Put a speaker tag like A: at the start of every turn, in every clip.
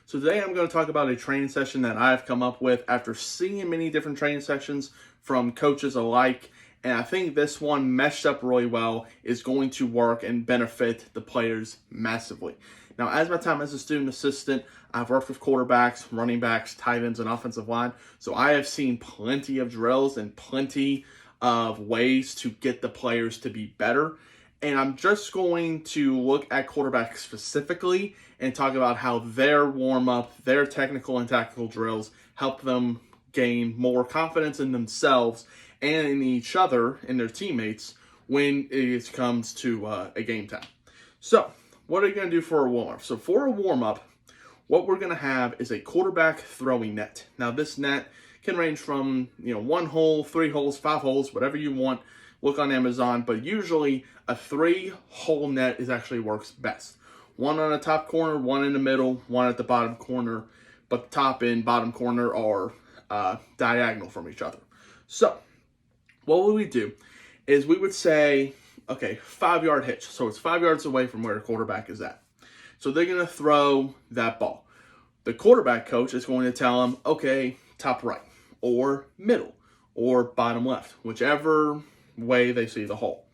A: So today I'm going to talk about a training session that I've come up with after seeing many different training sessions from coaches alike. And I think this one meshed up really well, is going to work and benefit the players massively. Now, as my time as a student assistant, I've worked with quarterbacks, running backs, tight ends, and offensive line. So I have seen plenty of drills and plenty of ways to get the players to be better. And I'm just going to look at quarterbacks specifically and talk about how their warm-up, their technical and tactical drills help them gain more confidence in themselves and in each other and their teammates when it comes to a game time. So, what are you going to do for a warm-up? So for a warm-up, what we're going to have is a quarterback throwing net. Now, this net can range from 1 hole, 3 holes, 5 holes, whatever you want. Look on Amazon, but usually a 3-hole net actually works best. 1 on the top corner, 1 in the middle, 1 at the bottom corner, but the top and bottom corner are diagonal from each other. So what would we do is we would say, okay, 5-yard hitch. So it's 5 yards away from where the quarterback is at. So they're going to throw that ball. The quarterback coach is going to tell them, okay, top right or middle or bottom left, whichever way they see the hole.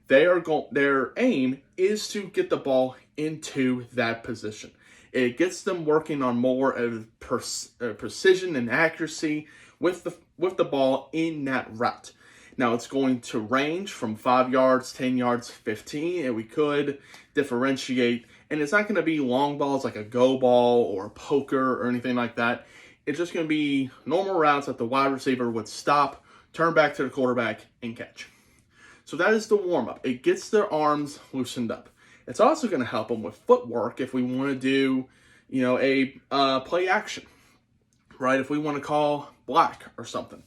A: Their aim is to get the ball into that position. It gets them working on more of precision and accuracy with the ball in that route. Now, it's going to range from 5 yards, 10 yards, 15, and we could differentiate. And it's not going to be long balls like a go ball or a poker or anything like that. It's just going to be normal routes that the wide receiver would stop, turn back to the quarterback, and catch. So that is the warm-up. It gets their arms loosened up. It's also going to help them with footwork if we want to do, a play action, right? If we want to call black or something,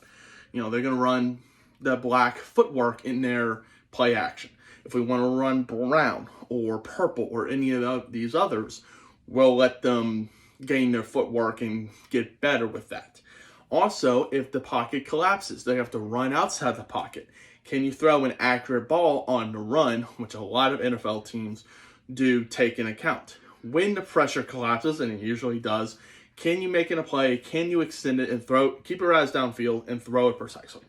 A: they're going to run the black footwork in their play action. If we want to run brown or purple or any of these others, we'll let them gain their footwork and get better with that. Also, if the pocket collapses, they have to run outside the pocket. Can you throw an accurate ball on the run, which a lot of NFL teams do take in account? When the pressure collapses, and it usually does, can you make it a play? Can you extend it and keep your eyes downfield and throw it precisely?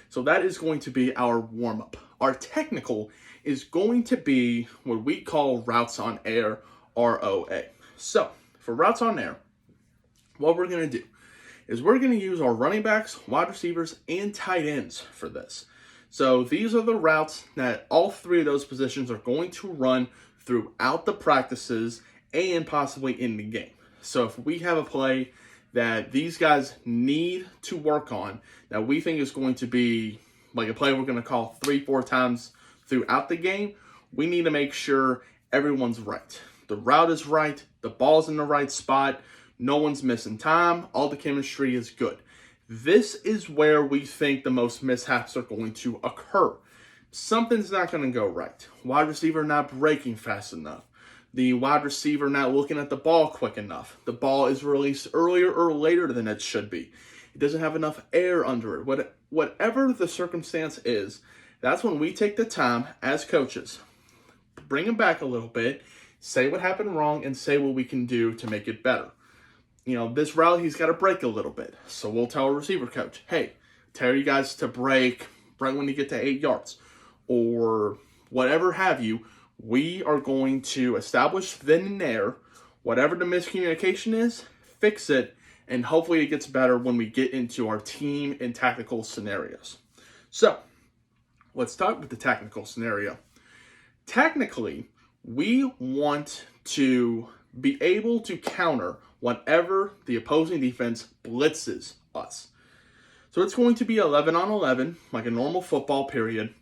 A: So that is going to be our warm-up. Our technical is going to be what we call routes on air, ROA. So for routes on air, what we're going to do is we're going to use our running backs, wide receivers, and tight ends for this. So these are the routes that all 3 of those positions are going to run throughout the practices and possibly in the game. So if we have a play that these guys need to work on, that we think is going to be like a play we're going to call 3-4 times throughout the game, we need to make sure everyone's right. The route is right, the ball's in the right spot, no one's missing time, all the chemistry is good. This is where we think the most mishaps are going to occur. Something's not going to go right. Wide receiver not breaking fast enough. The wide receiver not looking at the ball quick enough. The ball is released earlier or later than it should be. It doesn't have enough air under it. Whatever the circumstance is, that's when we take the time as coaches, bring them back a little bit, say what happened wrong, and say what we can do to make it better. This route, he's got to break a little bit. So we'll tell a receiver coach, hey, tell you guys to break right when you get to 8 yards. Or whatever have you, we are going to establish then and there, whatever the miscommunication is, fix it, and hopefully it gets better when we get into our team and tactical scenarios. So, let's start with the technical scenario. Technically, we want to be able to counter whenever the opposing defense blitzes us. So it's going to be 11 on 11, like a normal football period.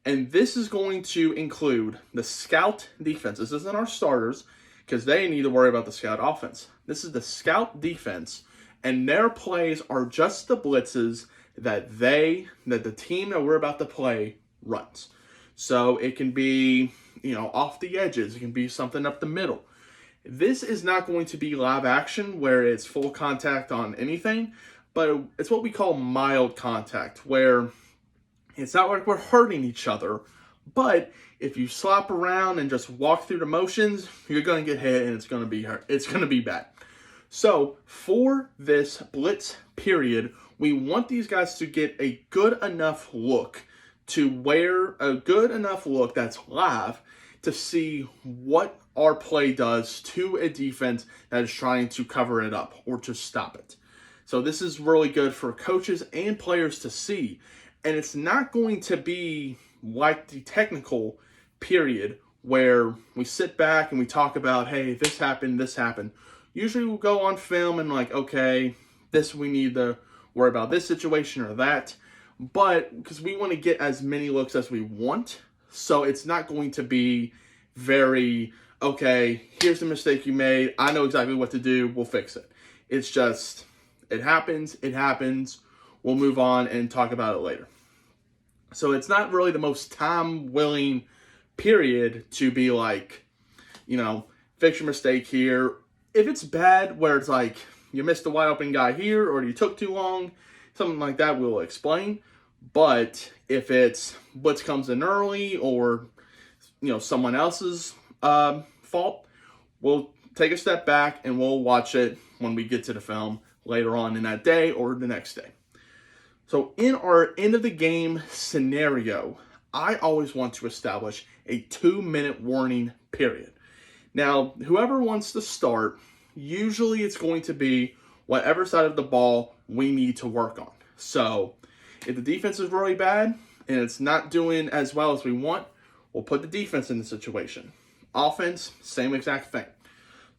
A: And this is going to include the scout defense. This isn't our starters, because they need to worry about the scout offense. This is the scout defense, and their plays are just the blitzes that the team that we're about to play runs. So it can be, off the edges. It can be something up the middle. This is not going to be live action where it's full contact on anything, but it's what we call mild contact, where it's not like we're hurting each other, but if you slop around and just walk through the motions, you're going to get hit and it's going to be hurt. It's going to be bad. So for this blitz period, we want these guys to get a good enough look that's live to see what our play does to a defense that is trying to cover it up or to stop it. So this is really good for coaches and players to see. And it's not going to be like the technical period where we sit back and we talk about, hey, this happened. Usually we'll go on film and like, okay, we need to worry about this situation or that. But because we want to get as many looks as we want, so it's not going to be very, okay, here's the mistake you made. I know exactly what to do. We'll fix it. It's just, it happens. We'll move on and talk about it later. So it's not really the most time-willing period to be like, fix your mistake here. If it's bad, where it's like you missed a wide open guy here or you took too long, something like that, we'll explain. But if it's blitz comes in early or, someone else's fault, we'll take a step back and we'll watch it when we get to the film later on in that day or the next day. So in our end of the game scenario, I always want to establish a 2-minute warning period. Now, whoever wants to start, usually it's going to be whatever side of the ball we need to work on. So if the defense is really bad and it's not doing as well as we want, we'll put the defense in the situation. Offense, same exact thing.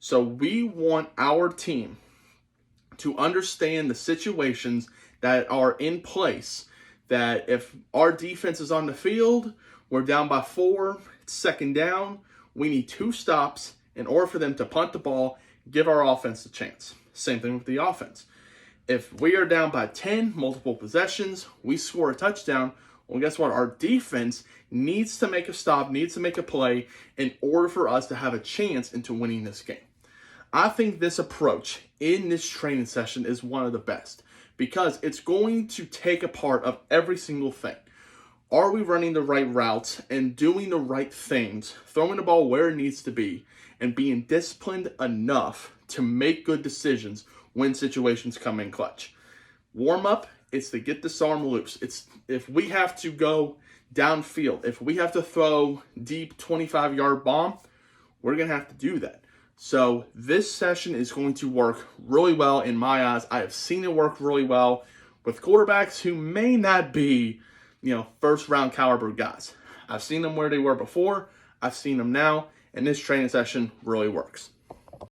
A: So we want our team to understand the situations that are in place, that if our defense is on the field, we're down by 4, it's second down, we need 2 stops in order for them to punt the ball, give our offense a chance. Same thing with the offense. If we are down by 10, multiple possessions, we score a touchdown, well, guess what? Our defense needs to make a stop, needs to make a play in order for us to have a chance into winning this game. I think this approach in this training session is one of the best because it's going to take a part of every single thing. Are we running the right routes and doing the right things, throwing the ball where it needs to be, and being disciplined enough to make good decisions when situations come in clutch? Warm up, it's to get this arm loose. It's if we have to go downfield, if we have to throw deep 25-yard bomb, we're going to have to do that. So this session is going to work really well in my eyes. I have seen it work really well with quarterbacks who may not be, first round caliber guys. I've seen them where they were before. I've seen them now, and this training session really works.